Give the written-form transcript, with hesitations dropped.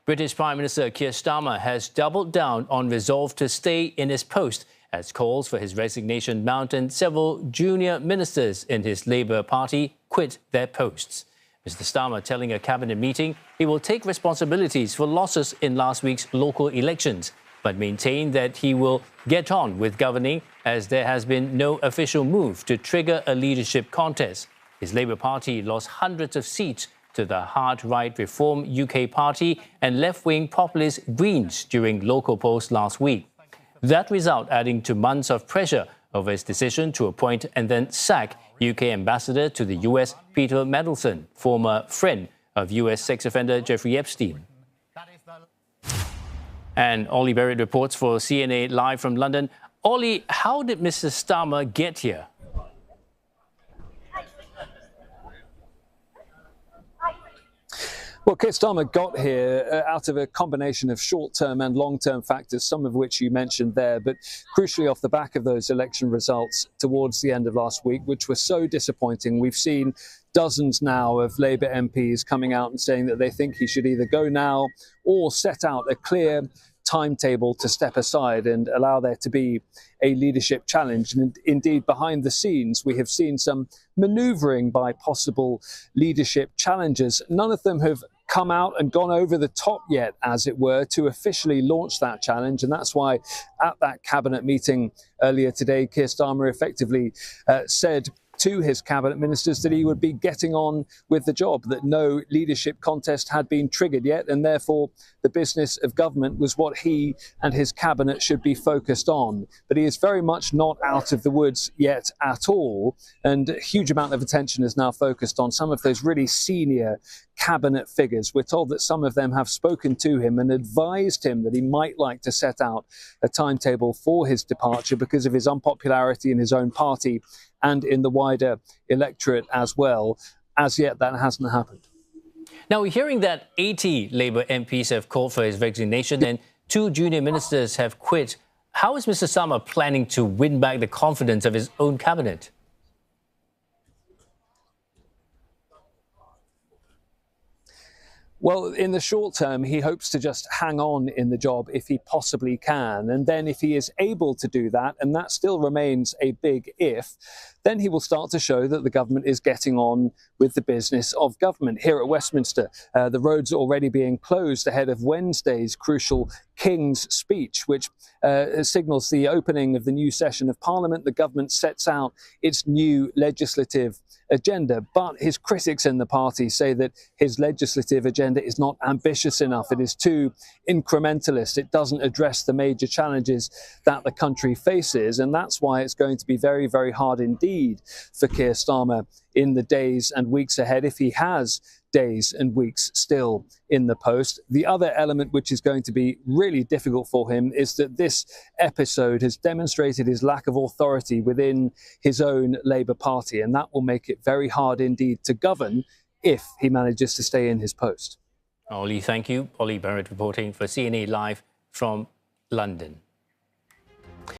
British Prime Minister Keir Starmer has doubled down on resolve to stay in his post as calls for his resignation mount and several junior ministers in his Labour Party quit their posts. Mr Starmer telling a cabinet meeting he will take responsibilities for losses in last week's local elections, but maintained that he will get on with governing as there has been no official move to trigger a leadership contest. His Labour Party lost hundreds of seats to the hard-right Reform UK Party and left-wing populist Greens during local polls last week. That result adding to months of pressure over his decision to appoint and then sack UK Ambassador to the US Peter Mandelson, former friend of US sex offender Jeffrey Epstein. And Olly Barratt reports for CNA live from London. Olly, how did Mr Starmer get here? Well, Keir Starmer got here out of a combination of short-term and long-term factors, some of which you mentioned there, but crucially off the back of those election results towards the end of last week, which were so disappointing. We've seen dozens now of Labour MPs coming out and saying that they think he should either go now or set out a clear timetable to step aside and allow there to be a leadership challenge. And indeed, behind the scenes, we have seen some manoeuvring by possible leadership challengers. None of them have come out and gone over the top yet, as it were, to officially launch that challenge. And that's why at that cabinet meeting earlier today, Keir Starmer effectively said to his cabinet ministers that he would be getting on with the job, that no leadership contest had been triggered yet, and therefore the business of government was what he and his cabinet should be focused on. But he is very much not out of the woods yet at all, and a huge amount of attention is now focused on some of those really senior cabinet figures. We're told that some of them have spoken to him and advised him that he might like to set out a timetable for his departure because of his unpopularity in his own party and in the wider electorate as well. As yet, that hasn't happened. Now, we're hearing that 80 Labour MPs have called for his resignation and 2 junior ministers have quit. How is Mr Starmer planning to win back the confidence of his own cabinet? Well, in the short term, he hopes to just hang on in the job if he possibly can. And then if he is able to do that, and that still remains a big if, then he will start to show that the government is getting on with the business of government. Here at Westminster, the roads are already being closed ahead of Wednesday's crucial King's speech, which signals the opening of the new session of Parliament. The government sets out its new legislative agenda, but his critics in the party say that his legislative agenda is not ambitious enough. It is too incrementalist. It doesn't address the major challenges that the country faces, and that's why it's going to be very, very hard indeed for Keir Starmer in the days and weeks ahead, if he has days and weeks still in the post. The other element which is going to be really difficult for him is that this episode has demonstrated his lack of authority within his own Labour Party, and that will make it very hard indeed to govern if he manages to stay in his post. Olly, thank you. Olly Barratt reporting for CNA Live from London.